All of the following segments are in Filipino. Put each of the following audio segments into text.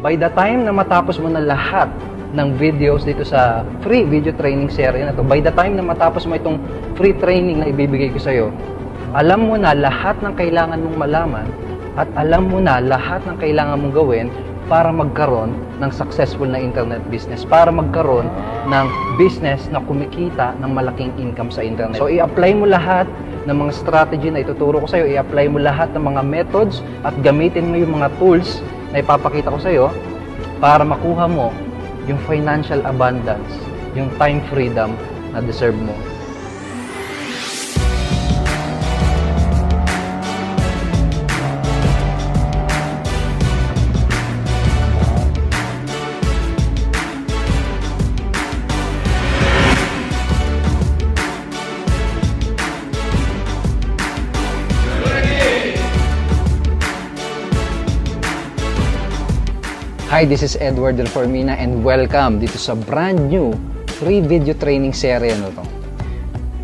By the time na matapos mo na lahat ng videos dito sa free video training series na to, by the time na matapos mo itong free training na ibibigay ko sa'yo, alam mo na lahat ng kailangan mong malaman at alam mo na lahat ng kailangan mong gawin para magkaroon ng successful na internet business, para magkaroon ng business na kumikita ng malaking income sa internet. So, i-apply mo lahat ng mga strategy na ituturo ko sa'yo, i-apply mo lahat ng mga methods at gamitin mo yung mga tools na ipapakita ko sa'yo para makuha mo yung financial abundance, yung time freedom na deserve mo. Hi, this is Edward Delformina and welcome dito sa brand new free video training series na to.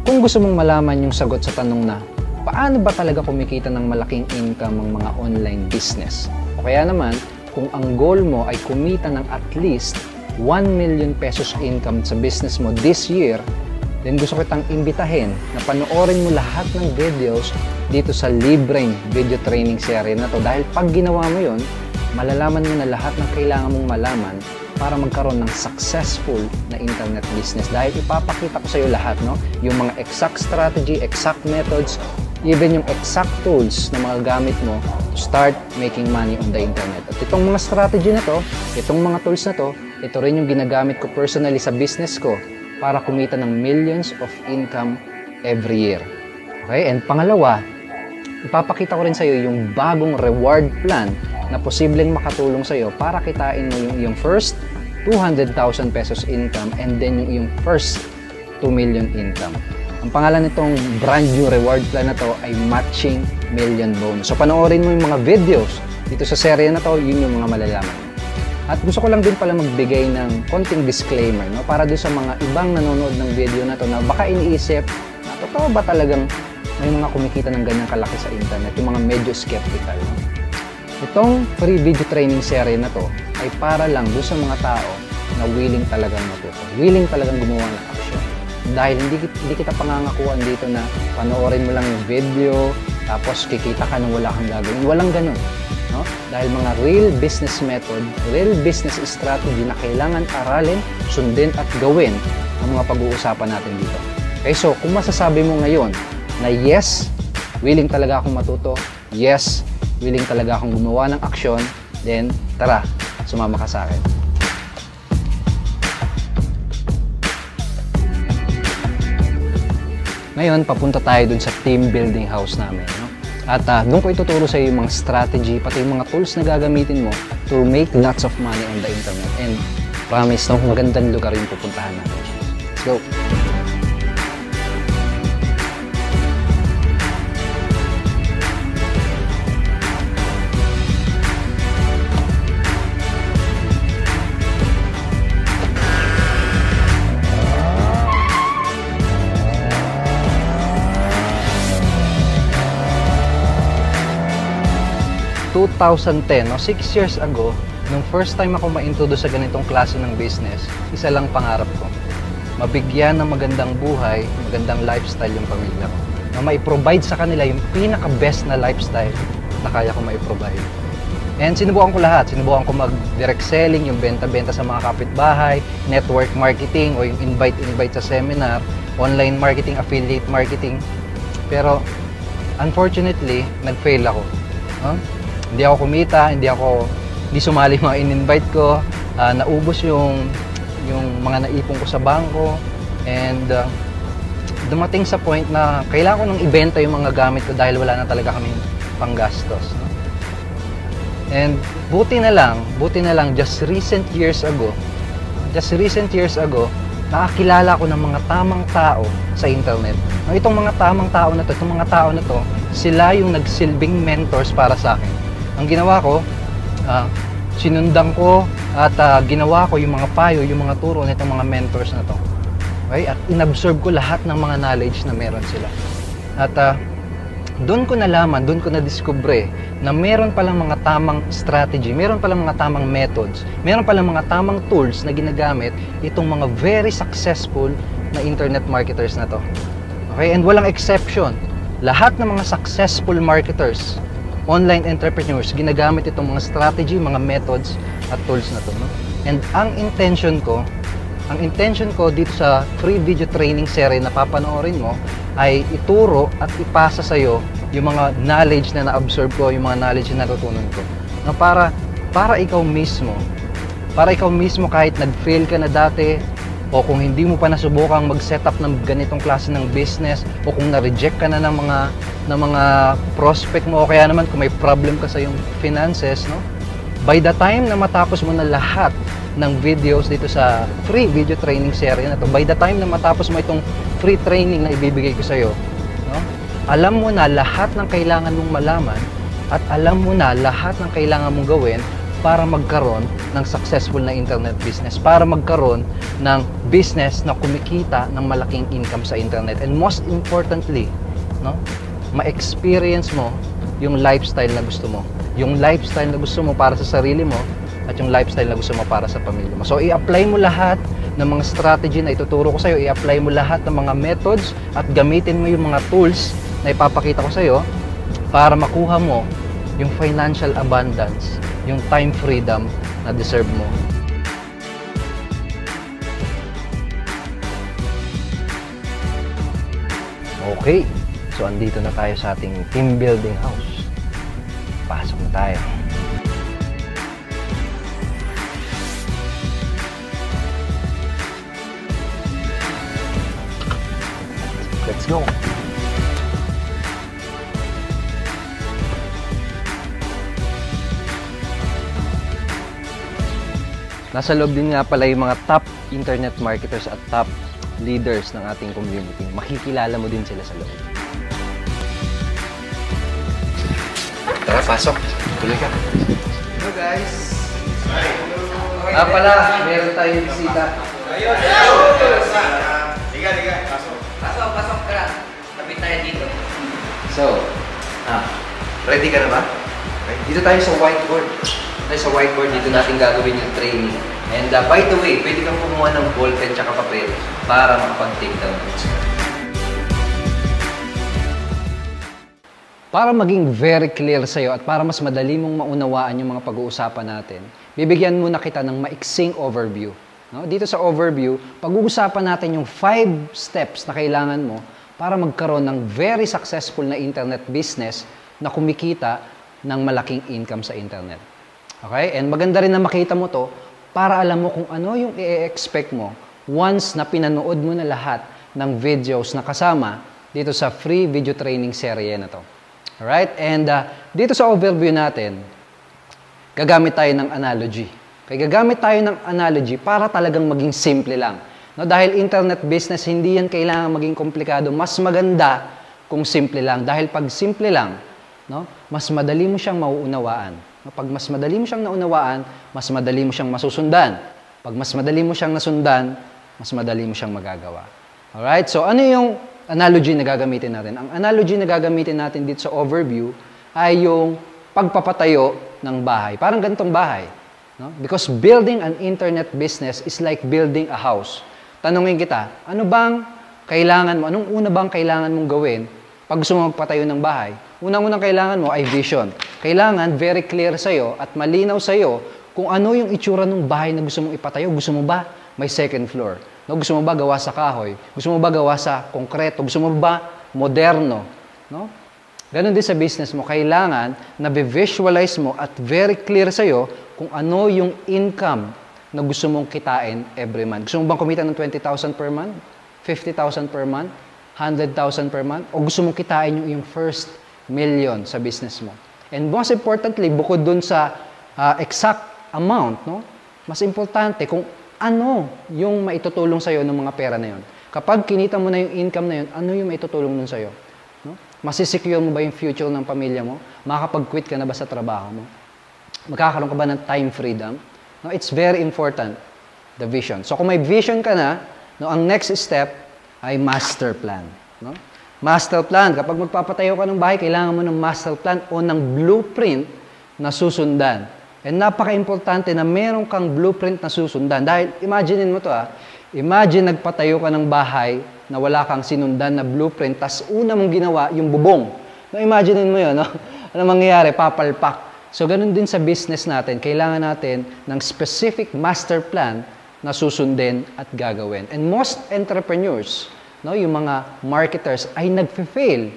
Kung gusto mong malaman yung sagot sa tanong na paano ba talaga kumikita ng malaking income ang mga online business, o kaya naman kung ang goal mo ay kumita ng at least 1 million pesos income sa business mo this year, then gusto kitang imbitahin na panoorin mo lahat ng videos dito sa libreng video training series na to, dahil pag ginawa mo yun, malalaman mo na lahat ng kailangan mong malaman para magkaroon ng successful na internet business. Dahil ipapakita ko sa iyo lahat, no? Yung mga exact strategy, exact methods, even yung exact tools na mga gamit mo to start making money on the internet. At itong mga strategy na to, itong mga tools na to, ito rin yung ginagamit ko personally sa business ko para kumita ng millions of income every year. Okay? And pangalawa, ipapakita ko rin sa iyo yung bagong reward plan na posibleng makatulong sa iyo para kitain mo yung iyong first 200,000 pesos income and then yung iyong first 2 million income. Ang pangalan nitong brand new reward plan na to ay Matching Million Bonus. So panoorin mo yung mga videos dito sa serye na to, yun yung mga malalaman. At gusto ko lang din pala magbigay ng konting disclaimer, no? Para doon sa mga ibang nanonood ng video na to na baka iniisip na totoo ba talagang may mga kumikita ng ganyang kalaki sa internet, yung mga medyo skeptical. No? Itong free video training series na to ay para lang doon sa mga tao na willing talagang matuto, willing talagang gumawa ng action. Dahil hindi kita pangangakuan dito na panoorin mo lang yung video tapos kikita ka nang wala kang gagawin. Walang ganun. No? Dahil mga real business method, real business strategy na kailangan aralin, sundin at gawin ang mga pag-uusapan natin dito. Okay, so kung masasabi mo ngayon na yes, willing talaga akong matuto, yes, willing talaga akong gumawa ng aksyon, then tara, sumama ka sa akin. Ngayon, papunta tayo dun sa team building house namin. No? At doon ko ituturo sa iyo yung mga strategy, pati yung mga tools na gagamitin mo to make lots of money on the internet. And promise, no, magandang lugar yung pupuntahan natin. Let's go! 2010, no, 6 years ago, nung first time ako ma-introduce sa ganitong klase ng business, isa lang pangarap ko. Mabigyan ng magandang buhay, magandang lifestyle yung pamilya ko. Na mai-provide sa kanila yung pinaka-best na lifestyle na kaya ko mai-provide. And sinubukan ko lahat. Sinubukan ko mag-direct selling, yung benta-benta sa mga kapitbahay, network marketing, o yung invite sa seminar, online marketing, affiliate marketing. Pero, unfortunately, nag-fail ako. Huh? Hindi ako kumita, hindi sumali mga in-invite ko, naubos yung mga naipon ko sa bangko, and dumating sa point na kailangan ko nang ibenta yung mga gamit ko dahil wala na talaga kaming panggastos. No? And buti na lang, just recent years ago, nakakilala ko ng mga tamang tao sa internet. No, itong mga tamang tao na to, sila yung nagsilbing mentors para sa akin. Ang ginawa ko, sinundan ko at ginawa ko yung mga payo, yung mga turo nitong mga mentors na to. Okay? At inabsorb ko lahat ng mga knowledge na meron sila. At doon ko nalaman, doon ko na-discover na meron palang mga tamang strategy, meron palang mga tamang methods, meron palang mga tamang tools na ginagamit itong mga very successful na internet marketers na to. Okay? And walang exception. Lahat ng mga successful marketers, online entrepreneurs, ginagamit itong mga strategy, mga methods at tools na to. No? And ang intention ko dito sa free video training series na papanoorin mo ay ituro at ipasa sa iyo yung mga knowledge na na-absorb ko, yung mga knowledge na natutunan ko. Na para ikaw mismo kahit nag-fail ka na dati o kung hindi mo pa nasubukang mag-setup ng ganitong klase ng business o kung na-reject ka na ng mga prospect mo o kaya naman kung may problem ka sa yung finances, no? By the time na matapos mo na lahat ng videos dito sa free video training series na to, by the time na matapos mo itong free training na ibibigay ko sa iyo, no? Alam mo na lahat ng kailangan mong malaman at alam mo na lahat ng kailangan mong gawin para magkaroon ng successful na internet business, para magkaroon ng business na kumikita ng malaking income sa internet. And most importantly, no, ma-experience mo yung lifestyle na gusto mo. Yung lifestyle na gusto mo para sa sarili mo at yung lifestyle na gusto mo para sa pamilya mo. So, i-apply mo lahat ng mga strategy na ituturo ko sa iyo, i-apply mo lahat ng mga methods at gamitin mo yung mga tools na ipapakita ko sa iyo para makuha mo yung financial abundance, yung time freedom na deserve mo. Okay, so andito na tayo sa ating team building house. Pasok na tayo. Let's go! Nasa loob din nga pala yung mga top internet marketers at top leaders ng ating community. Makikilala mo din sila sa loob. Tara, pasok. Tuloy ka. Hello guys! Pala, meron tayong bisita. Ayun! Liga, pasok. Pasok ka. Tabi tayo dito. So, ready ka na ba? Okay. Dito tayo sa whiteboard. Dito natin gagawin yung training. And by the way, pwede kang kumuha ng ballpen tsaka papel para makapag-take down notes. Para maging very clear sa'yo at para mas madali mong maunawaan yung mga pag-uusapan natin, bibigyan muna kita ng maiksing overview. No? Dito sa overview, pag-uusapan natin yung 5 steps na kailangan mo para magkaroon ng very successful na internet business na kumikita ng malaking income sa internet. Okay? And maganda rin na makita mo to para alam mo kung ano yung i-expect mo once na pinanood mo na lahat ng videos na kasama dito sa free video training serye na to. Alright? And dito sa overview natin, gagamit tayo ng analogy. Okay? Gagamit tayo ng analogy para talagang maging simple lang. No? Dahil internet business, hindi yan kailangan maging komplikado. Mas maganda kung simple lang. Dahil pag simple lang, no? Mas madali mo siyang mauunawaan. Pag mas madali mo siyang naunawaan, mas madali mo siyang masusundan. Pag mas madali mo siyang nasundan, mas madali mo siyang magagawa. Alright? So, ano yung analogy na gagamitin natin? Ang analogy na gagamitin natin dito sa overview ay yung pagpapatayo ng bahay. Parang ganitong bahay. No? Because building an internet business is like building a house. Tanungin kita, ano bang kailangan mo? Anong una bang kailangan mong gawin pag gusto mo magpatayo ng bahay? Unang-unang kailangan mo ay vision. Kailangan very clear sa'yo at malinaw sa'yo kung ano yung itsura ng bahay na gusto mong ipatayo. Gusto mo ba may second floor? No? Gusto mo ba gawa sa kahoy? Gusto mo ba gawa sa konkreto? Gusto mo ba moderno? No? Ganon din sa business mo. Kailangan na visualize mo at very clear sa'yo kung ano yung income na gusto mong kitain every month. Gusto mo bang kumita ng 20,000 per month? 50,000 per month? 100,000 per month? O gusto mong kitain yung first million sa business mo? And most importantly, bukod dun sa exact amount, no? Mas importante kung ano yung maitutulong sa'yo ng mga pera na yun. Kapag kinita mo na yung income na yun, ano yung maitutulong nun sa'yo? No? Masisecure mo ba yung future ng pamilya mo? Makakapag-quit ka na ba sa trabaho mo? Magkakaroon ka ba ng time freedom? No? It's very important, the vision. So kung may vision ka na, no, ang next step ay master plan. No? Master plan. Kapag magpapatayo ka ng bahay, kailangan mo ng master plan o ng blueprint na susundan. And napaka-importante na meron kang blueprint na susundan. Dahil, imaginein mo to imagine nagpatayo ka ng bahay na wala kang sinundan na blueprint, tas una mong ginawa, yung bubong. No, imaginein mo yun, no? Ano mangyayari? Papalpak. So, ganun din sa business natin. Kailangan natin ng specific master plan na susundin at gagawin. And most entrepreneurs, no, yung mga marketers ay nagfe-fail.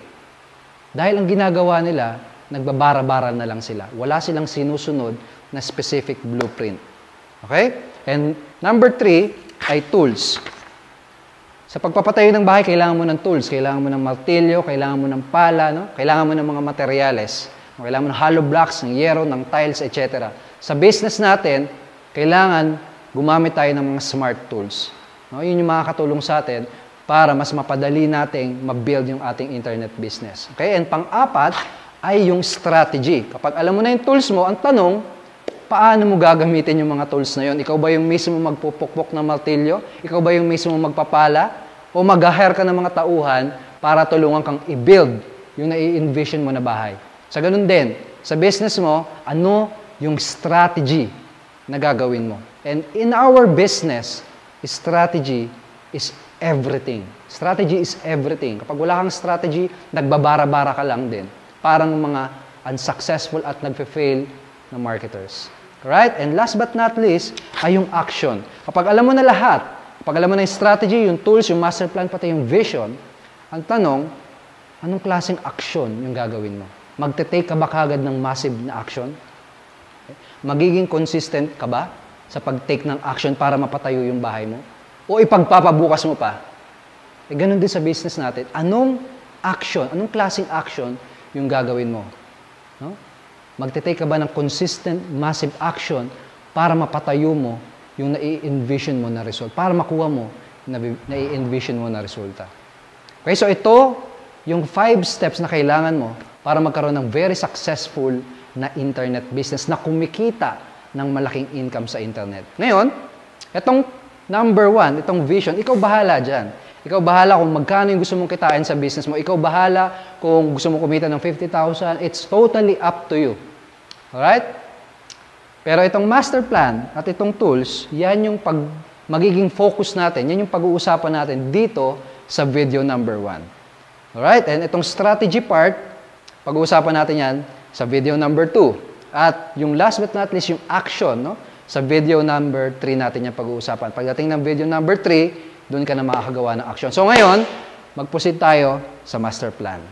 Dahil ang ginagawa nila, nagbabara-bara na lang sila. Wala silang sinusunod na specific blueprint. Okay? And number 3 ay tools. Sa pagpapatayo ng bahay, kailangan mo ng tools. Kailangan mo ng martilyo, kailangan mo ng pala, no? Kailangan mo ng mga materyales. Kailangan mo ng hollow blocks, ng yero, ng tiles, etc. Sa business natin, kailangan gumamit tayo ng mga smart tools. No? Yun yung makakatulong sa atin para mas mapadali nating ma-build yung ating internet business. Okay? And pang-apat ay yung strategy. Kapag alam mo na yung tools mo, ang tanong, paano mo gagamitin yung mga tools na yun? Ikaw ba yung mismo magpupukpok ng martilyo? Ikaw ba yung mismo magpapala? O mag-hire ka ng mga tauhan para tulungan kang i-build yung nai-envision mo na bahay? Sa ganun din, sa business mo, ano yung strategy na gagawin mo? And in our business, strategy is everything. Strategy is everything. Kapag wala kang strategy, nagbabara-bara ka lang din. Parang mga unsuccessful at nagfe-fail na marketers. Right? And last but not least, ay yung action. Kapag alam mo na lahat, kapag alam mo na yung strategy, yung tools, yung master plan, pati yung vision, ang tanong, anong klaseng action yung gagawin mo? Magte-take ka ba kagad ng massive na action? Okay? Magiging consistent ka ba sa pag-take ng action para mapatayo yung bahay mo? O ipagpapabukas mo pa? Ganun din sa business natin. Anong action, anong klaseng action yung gagawin mo? No? Magte-take ka ba ng consistent, massive action para mapatayo mo yung nai-envision mo na result? Para makuha mo nai-envision mo na resulta. Okay, so ito yung 5 steps na kailangan mo para magkaroon ng very successful na internet business na kumikita ng malaking income sa internet. Ngayon, itong number 1, itong vision, ikaw bahala dyan. Ikaw bahala kung magkano yung gusto mong kitain sa business mo. Ikaw bahala kung gusto mong kumita ng 50,000. It's totally up to you. Alright? Pero itong master plan at itong tools, yan yung magiging focus natin. Yan yung pag-uusapan natin dito sa video number 1. Alright? And itong strategy part, pag-uusapan natin yan sa video number 2. At yung last but not least, yung action, no? Sa video number 3 natin yung pag-uusapan. Pagdating ng video number 3, doon ka na makakagawa ng action. So ngayon, mag-proceed tayo sa master plan.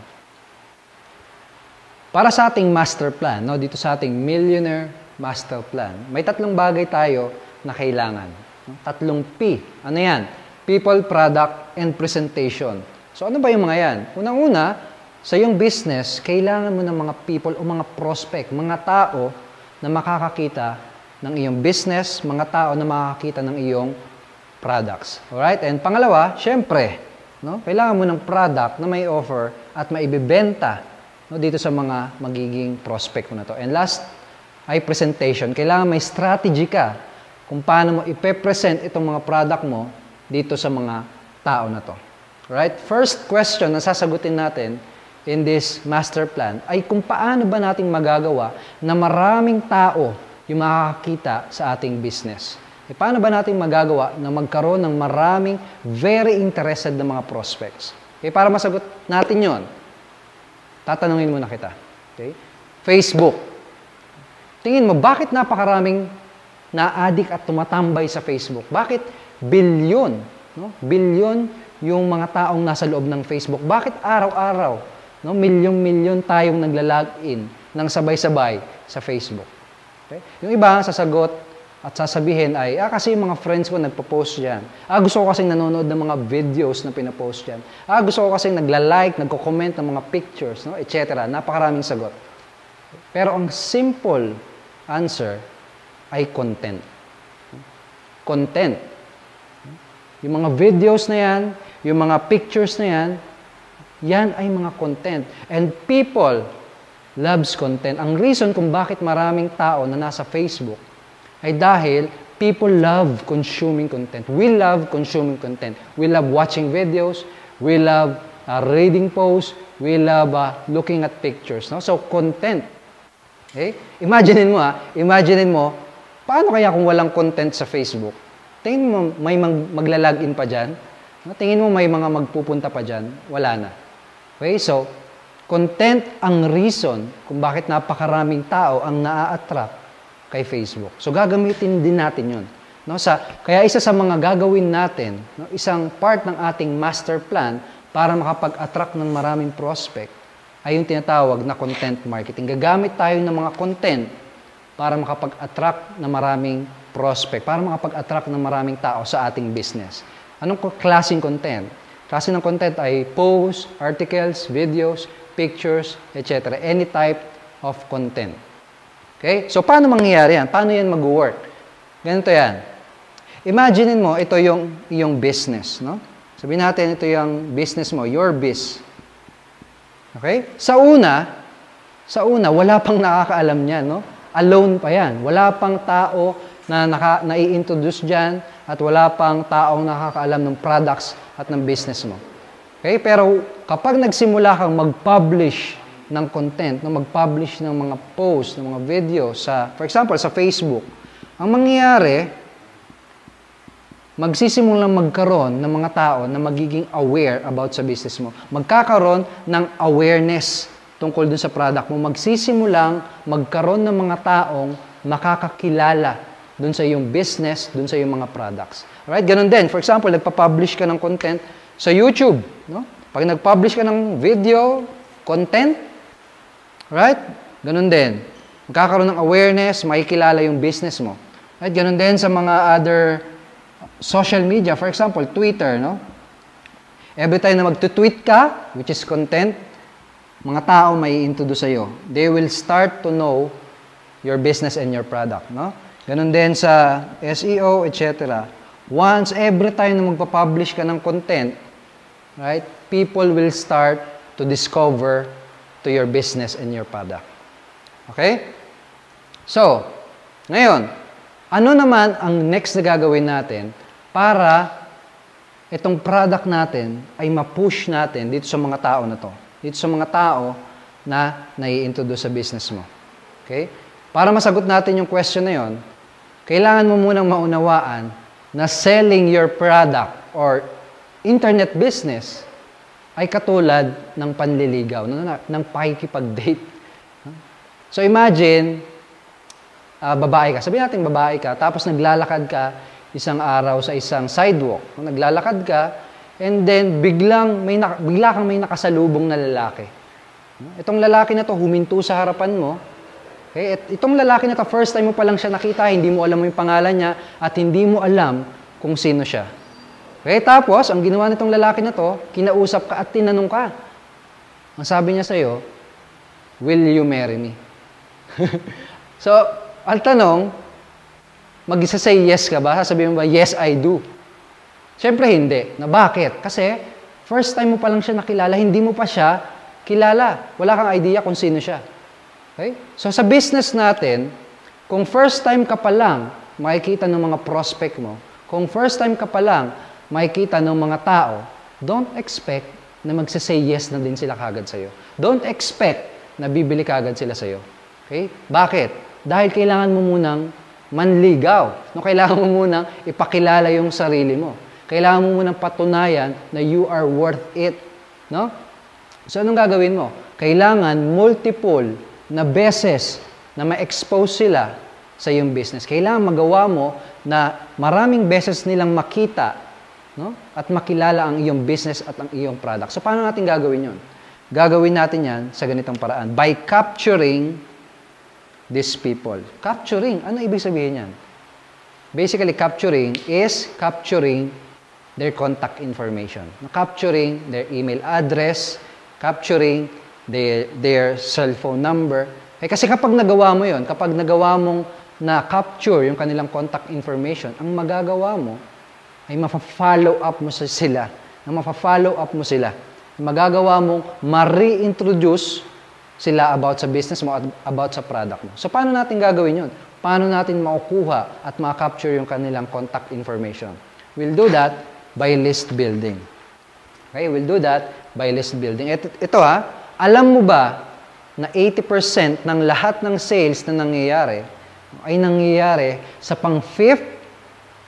Para sa ating master plan, no, dito sa ating Millionaire Master Plan, may 3 bagay tayo na kailangan. No? 3 P. Ano yan? People, Product, and Presentation. So ano ba yung mga yan? Unang-una, sa iyong business, kailangan mo ng mga people o mga prospect, mga tao na makakakita ng iyong business, mga tao na makakakita ng iyong products. Alright? And pangalawa, syempre, no? Kailangan mo ng product na may offer at maibibenta, no, dito sa mga magiging prospect mo na to. And last ay presentation. Kailangan may strategy ka kung paano mo ipe-present itong mga product mo dito sa mga tao na to. Alright? First question na sasagutin natin in this master plan ay kung paano ba nating magagawa na maraming tao yung makakakita sa ating business. E paano ba natin magagawa na magkaroon ng maraming very interested na mga prospects? Okay, para masagot natin yon, tatanungin muna kita. Okay? Facebook. Tingin mo, bakit napakaraming na-addict at tumatambay sa Facebook? Bakit bilyon? No? Bilyon yung mga taong nasa loob ng Facebook. Bakit araw-araw? No? Milyon-milyon tayong nagla-login ng sabay-sabay sa Facebook. Okay? Yung iba, sasagot at sasabihin ay, kasi yung mga friends ko nagpo-post dyan. Gusto ko kasing nanonood ng mga videos na pinapost dyan. Gusto ko kasing nagla-like, nagko-comment ng mga pictures, no? Etc. Napakaraming sagot. Pero ang simple answer ay content. Content. Yung mga videos na yan, yung mga pictures na yan, yan ay mga content. And people loves content. Ang reason kung bakit maraming tao na nasa Facebook ay dahil people love consuming content. We love consuming content. We love watching videos. We love reading posts. We love looking at pictures. No? So, content. Okay? Imaginein mo, paano kaya kung walang content sa Facebook? Tingin mo, may magla-login pa dyan? Tingin mo, may mga magpupunta pa dyan? Wala na. Okay? So, content ang reason kung bakit napakaraming tao ang naa-attract kay Facebook. So, gagamitin din natin yun. No? Kaya isa sa mga gagawin natin, no? Isang part ng ating master plan para makapag-attract ng maraming prospect ay yung tinatawag na content marketing. Gagamit tayo ng mga content para makapag-attract ng maraming prospect, para makapag-attract ng maraming tao sa ating business. Anong klaseng content? Klase ng content ay posts, articles, videos, pictures, etc. Any type of content. Okay? So, paano mangyayari yan? Paano yan mag-work? Ganito yan. Imaginein mo, ito yung iyong business. No? Sabihin natin, ito yung business mo, your biz. Okay? Sa una, wala pang nakakaalam niyan. No? Alone pa yan. Wala pang tao na nai-introduce dyan at wala pang taong nakakaalam ng products at ng business mo. Okay? Pero kapag nagsimula kang mag-publish ng content, mag-publish ng mga posts, ng mga videos, for example, sa Facebook, ang mangyayari, magsisimulang magkaroon ng mga tao na magiging aware about sa business mo. Magkakaroon ng awareness tungkol dun sa product mo. Magsisimulang magkaroon ng mga taong makakakilala dun sa iyong business, dun sa iyong mga products. Alright? Ganun din. For example, nagpa-publish ka ng content sa YouTube. No? Pag nag-publish ka ng video, content, right? Ganun din. Magkakaroon ng awareness, makikilala yung business mo. Right? Ganun din sa mga other social media. For example, Twitter, no? Every time na mag-tweet ka, which is content, mga tao may introduce sa'yo. They will start to know your business and your product, no? Ganun din sa SEO, etc. Once, every time na magpa-publish ka ng content, right, people will start to discover to your business and your product. Okay? So, ngayon, ano naman ang next na gagawin natin para itong product natin ay ma-push natin dito sa mga tao na to? Dito sa mga tao na nai-introduce sa business mo. Okay? Para masagot natin yung question na yon, kailangan mo munang maunawaan na selling your product or internet business ay katulad ng panliligaw, ng pakikipag-date. So imagine, babae ka. Sabihin natin babae ka, tapos naglalakad ka isang araw sa isang sidewalk. Naglalakad ka, and then bigla kang may nakasalubong na lalaki. Itong lalaki na to huminto sa harapan mo. Okay? At itong lalaki na to, first time mo pa lang siya nakita, hindi mo alam yung pangalan niya, at hindi mo alam kung sino siya. Okay? Tapos, ang ginawa nitong lalaki na to, kinausap ka at tinanong ka. Ang sabi niya sa'yo, will you marry me? So, ang tanong, mag-say yes ka ba? Sasabihin mo ba, yes, I do? Siyempre hindi. Na bakit? Kasi, first time mo pa lang siya nakilala, hindi mo pa siya kilala. Wala kang idea kung sino siya. Okay? So, sa business natin, kung first time ka pa lang makikita ng mga prospect mo, kung first time ka pa lang makikita ng mga tao, don't expect na magsasay yes na din sila kagad sa'yo. Don't expect na bibili kagad sila sa'yo. Okay? Bakit? Dahil kailangan mo munang manligaw. No, kailangan mo munang ipakilala yung sarili mo. Kailangan mo munang patunayan na you are worth it. No? So, anong gagawin mo? Kailangan multiple na beses na ma-expose sila sa iyong business. Kailangan magawa mo na maraming beses nilang makita, no? At makilala ang iyong business at ang iyong product. So, paano natin gagawin yun? Gagawin natin yan sa ganitong paraan. By capturing these people. Capturing. Ano ibig sabihin yan? Basically, capturing is capturing their contact information. Capturing their email address, capturing their cell phone number. Kasi kapag nagawa mo yon, kapag nagawa mong na-capture yung kanilang contact information, ang magagawa mo ay mafa-follow up mo sila. Mafa-follow up mo sila. Magagawa mong ma-reintroduce sila about sa business mo at about sa product mo. So, paano natin gagawin yun? Paano natin makukuha at ma-capture yung kanilang contact information? We'll do that by list building. Okay, we'll do that by list building. Ito alam mo ba na 80% ng lahat ng sales na nangyayari ay nangyayari sa pang 5th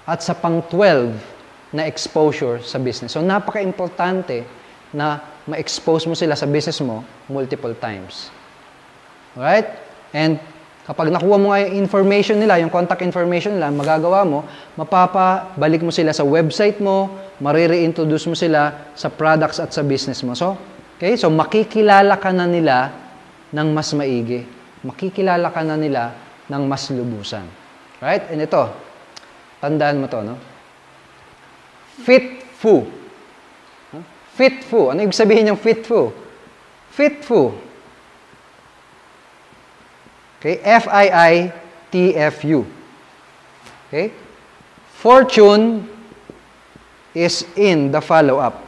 at sa pang 12 na exposure sa business. So, napaka-importante na ma-expose mo sila sa business mo multiple times. Alright? And kapag nakuha mo nga yung information nila, yung contact information nila, magagawa mo, mapapabalik mo sila sa website mo, marire-introduce mo sila sa products at sa business mo. So, okay? So, makikilala ka na nila ng mas maigi. Makikilala ka na nila ng mas lubusan. Right? And ito, tandaan mo to, no? Fit-fu. Fit-fu. Ano ibig sabihin yung fit-fu? Fit-fu. Okay? F-I-I-T-F-U. Okay? Fortune is in the follow-up.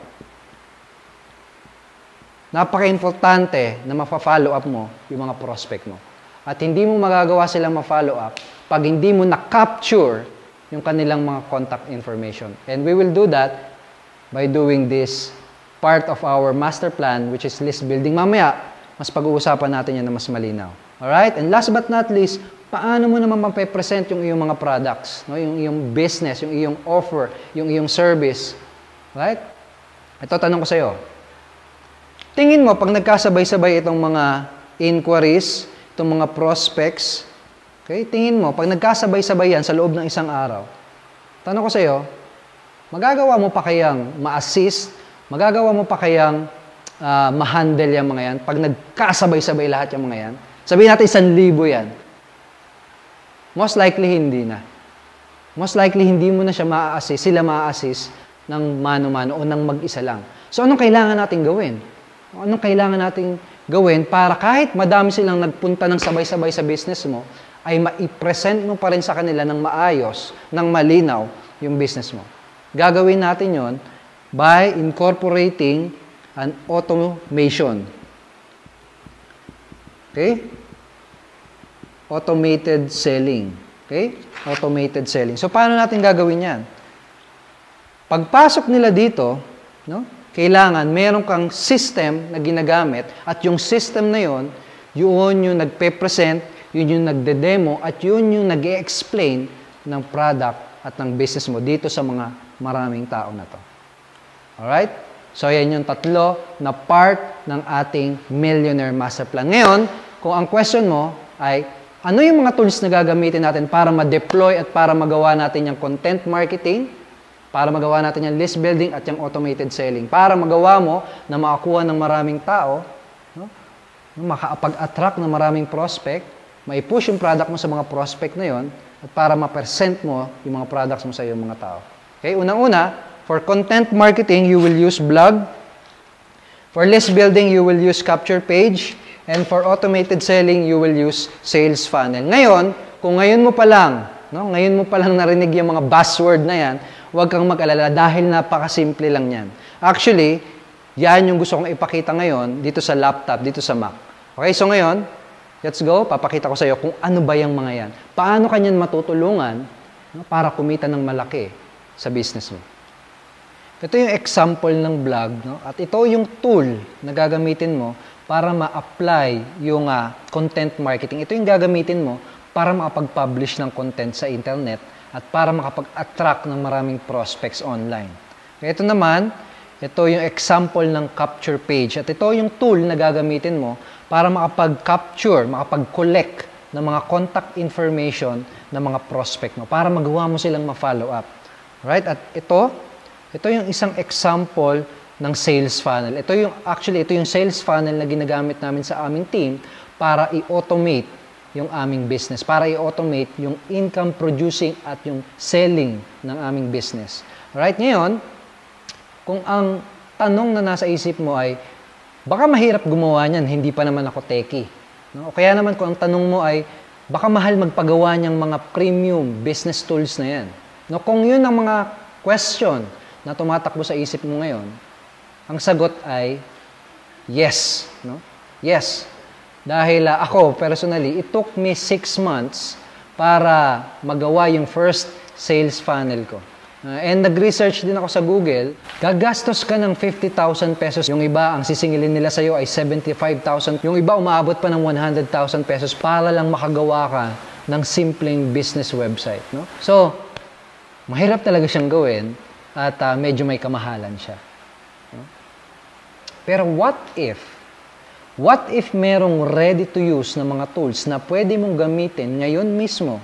Napaka-importante na ma-follow up mo yung mga prospect mo. At hindi mo magagawa silang ma-follow up pag hindi mo na-capture yung kanilang mga contact information. And we will do that by doing this part of our master plan, which is list building. Mamaya, mas pag-uusapan natin yan na mas malinaw. Alright? And last but not least, paano mo naman mape-present yung iyong mga products, no? Yung iyong business, yung iyong offer, yung iyong service. Right? Ito, tanong ko sa iyo. Tingin mo, pag nagkasabay-sabay itong mga inquiries, itong mga prospects, okay, tingin mo, pag nagkasabay-sabay yan sa loob ng isang araw, tanong ko sa iyo, magagawa mo pa kayang ma-assist, magagawa mo pa kayang ma-handle yung mga yan, pag nagkasabay-sabay lahat yung mga yan? Sabihin natin 1,000 yan. Most likely, hindi na. Most likely, hindi mo na siya ma-assist, sila ma-assist ng mano-mano o ng mag-isa lang. So, anong kailangan natin gawin? Anong kailangan natin gawin para kahit madami silang nagpunta ng sabay-sabay sa business mo, ay ma-present mo pa rin sa kanila ng maayos, ng malinaw yung business mo. Gagawin natin yon by incorporating an automation. Okay? Automated selling. Okay? Automated selling. So, paano natin gagawin yan? Pagpasok nila dito, no? Kailangan meron kang system na ginagamit at yung system na yon, yun yung nagpe-present, yun yung nagde-demo at yun yung nag-e-explain ng product at ng business mo dito sa mga maraming tao na to. Alright? So, yan yung tatlo na part ng ating Millionaire Master Plan. Ngayon, kung ang question mo ay, ano yung mga tools na gagamitin natin para ma-deploy at para magawa natin yung content marketing, para magawa natin yung list building at yung automated selling, para magawa mo na makakuha ng maraming tao, no? Makapag-attract ng maraming prospect, mai-push yung product mo sa mga prospect na yon, at para ma-present mo yung mga products mo sa iyong mga tao. Okay? Unang-una, for content marketing, you will use blog. For list building, you will use capture page. And for automated selling, you will use sales funnel. Ngayon, kung ngayon mo pa lang, no? Ngayon mo pa lang narinig yung mga buzzword na yan, huwag kang mag-alala dahil napakasimple lang yan. Actually, yan yung gusto kong ipakita ngayon dito sa laptop, dito sa Mac. Okay, so ngayon, let's go. Papakita ko sa iyo kung ano ba yung mga yan. Paano kanyan matutulungan, no, para kumita ng malaki sa business mo. Ito yung example ng blog, no? At ito yung tool na gagamitin mo para ma-apply yung content marketing. Ito yung gagamitin mo para makapag-publish ng content sa internet at para makapag-attract ng maraming prospects online. Ito naman, ito yung example ng capture page. At ito yung tool na gagamitin mo para makapag-capture, makapag-collect ng mga contact information ng mga prospect mo para magawa mo silang ma-follow up. Right? At ito yung isang example ng sales funnel. Ito yung sales funnel na ginagamit namin sa aming team para i-automate yung aming business, para i-automate yung income producing at yung selling ng aming business. Alright, ngayon, kung ang tanong na nasa isip mo ay, baka mahirap gumawa niyan, hindi pa naman ako techie. No? O kaya naman kung ang tanong mo ay, baka mahal magpagawa niyang mga premium business tools na yan. No? Kung yun ang mga question na tumatakbo sa isip mo ngayon, ang sagot ay, yes. No? Yes. Dahil ako, personally, it took me 6 months para magawa yung first sales funnel ko. And nag-research din ako sa Google, gagastos ka ng 50,000 pesos. Yung iba, ang sisingilin nila sa'yo ay 75,000. Yung iba, umaabot pa ng 100,000 pesos para lang makagawa ka ng simpleng business website. No? So, mahirap talaga siyang gawin at medyo may kamahalan siya. No? Pero what if merong ready-to-use na mga tools na pwede mong gamitin ngayon mismo,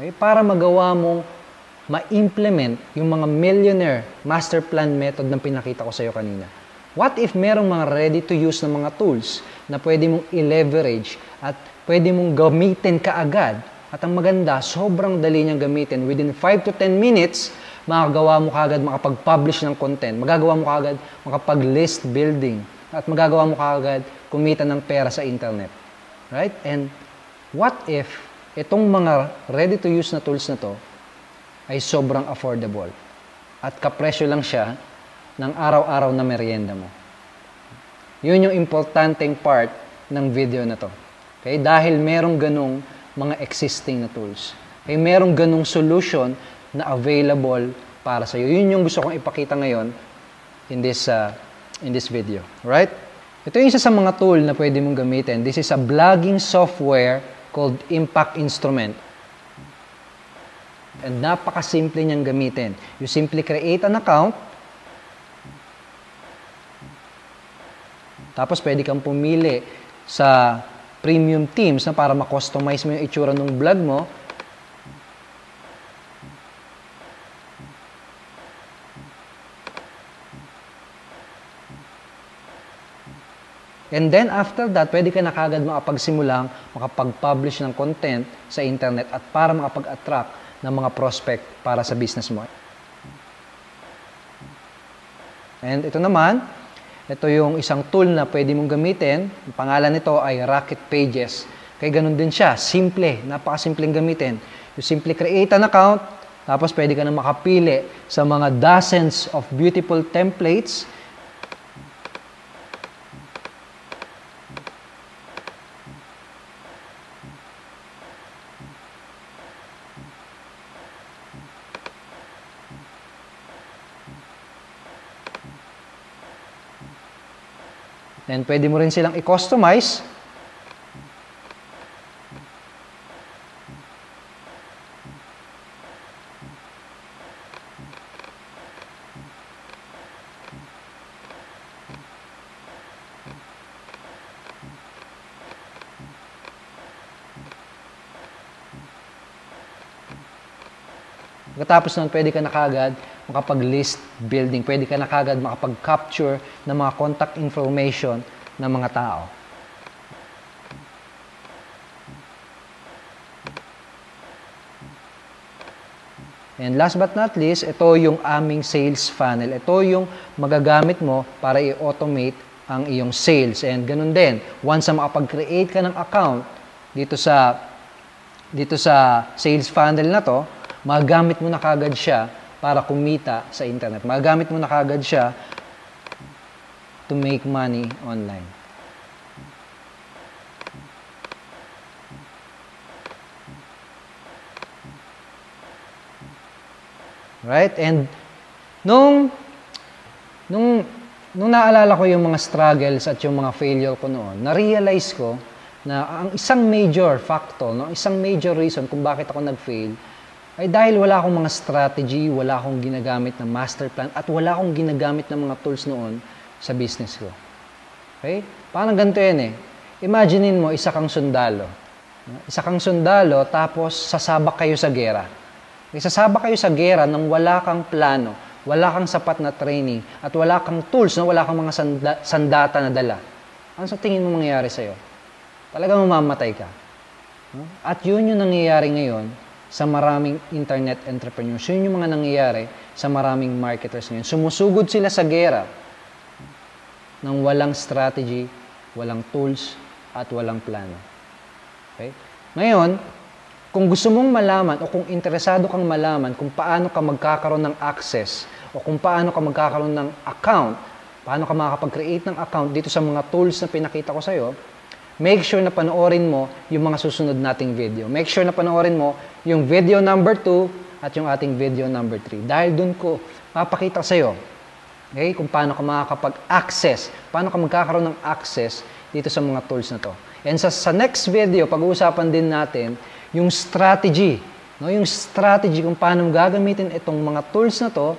okay, para magawa mong ma-implement yung mga millionaire master plan method na pinakita ko sa iyo kanina? What if merong mga ready-to-use na mga tools na pwede mong i-leverage at pwede mong gamitin kaagad? At ang maganda, sobrang dali niyang gamitin. Within 5 to 10 minutes, makagawa mo kaagad makapag-publish ng content. Magagawa mo kaagad makapag-list building. At magagawa mo kaagad kumita ng pera sa internet. Right? And what if itong mga ready-to-use na tools na to ay sobrang affordable at kapresyo lang siya ng araw-araw na merienda mo? Yun yung importanteng part ng video na to. Okay? Dahil merong ganong mga existing na tools. Okay? Merong ganong solution na available para sa iyo. Yun yung gusto kong ipakita ngayon in this video. Right? Ito yung isa sa mga tool na pwede mong gamitin. This is a blogging software called Impact Instrument. And napakasimple niyang gamitin. You simply create an account. Tapos pwede kang pumili sa premium themes na para ma-customize mo yung itsura ng blog mo. And then after that, pwede ka na kagad makapagsimulang makapag-publish ng content sa internet at para makapag-attract ng mga prospect para sa business mo. And ito naman, ito yung isang tool na pwede mong gamitin. Ang pangalan nito ay Rocket Pages. Kaya ganun din siya. Simple. Napakasimpleng gamitin. You simply create an account, tapos pwede ka na makapili sa mga dozens of beautiful templates. Then, pwede mo rin silang i-customize. Pagkatapos nun, pwede ka na kagad makapag-list building. Pwede ka na kagad makapag-capture ng mga contact information ng mga tao. And last but not least, ito yung aming sales funnel. Ito yung magagamit mo para i-automate ang iyong sales. And ganun din, once na makapag-create ka ng account dito sa sales funnel na to, magagamit mo na kagad siya para kumita sa internet. Magagamit mo na kagad siya to make money online. Right? And nung naalala ko yung mga struggles at yung mga failure ko noon, na-realize ko na ang isang major factor, no, isang major reason kung bakit ako nag-fail ay dahil wala akong mga strategy, wala akong ginagamit na master plan, at wala akong ginagamit ng mga tools noon sa business ko. Okay? Parang ganito yan eh. Imaginein mo, isa kang sundalo. Isa kang sundalo, tapos sasabak kayo sa gera. Sasabak kayo sa gera nang wala kang plano, wala kang sapat na training, at wala kang tools, no? Wala kang mga sandata na dala. Ano sa tingin mo mangyayari sa'yo? Talagang mamamatay ka. At yun yung nangyayari ngayon sa maraming internet entrepreneurs. Yun yung mga nangyayari sa maraming marketers ngayon. Sumusugod sila sa gera ng walang strategy, walang tools, at walang plano. Okay? Ngayon, kung gusto mong malaman o kung interesado kang malaman kung paano ka magkakaroon ng access o kung paano ka magkakaroon ng account, paano ka makakapag-create ng account dito sa mga tools na pinakita ko sa'yo, make sure na panoorin mo yung mga susunod nating video. Make sure na panoorin mo yung video number 2 at yung ating video number 3. Dahil dun ko papakita sa'yo, okay, kung paano ka makakapag-access, paano ka magkakaroon ng access dito sa mga tools na to. And sa next video, pag-uusapan din natin yung strategy, no? Yung strategy kung paano gagamitin itong mga tools na to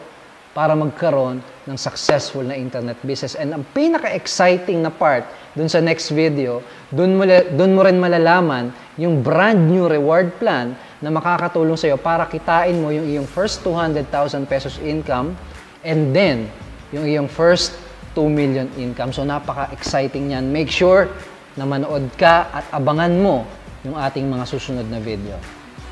para magkaroon ng successful na internet business. And ang pinaka-exciting na part dun sa next video, dun mo rin malalaman yung brand new reward plan na makakatulong sa'yo para kitain mo yung iyong first 200,000 pesos income and then yung iyong first 2 million income. So napaka-exciting yan. Make sure na manood ka at abangan mo yung ating mga susunod na video.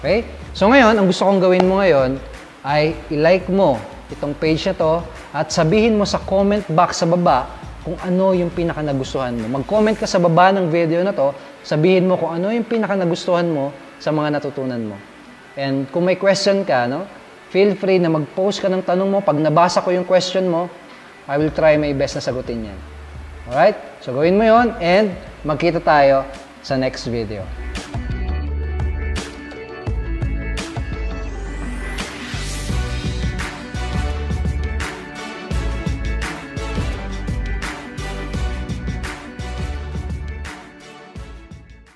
Okay? So ngayon, ang gusto kong gawin mo ngayon ay i-like mo itong page na to at sabihin mo sa comment box sa baba kung ano yung pinaka-nagustuhan mo. Mag-comment ka sa baba ng video na to, sabihin mo kung ano yung pinaka-nagustuhan mo sa mga natutunan mo. And kung may question ka, no, feel free na mag-post ka ng tanong mo. Pag nabasa ko yung question mo, I will try my best na sagutin yan. Alright? So gawin mo yon and magkita tayo sa next video.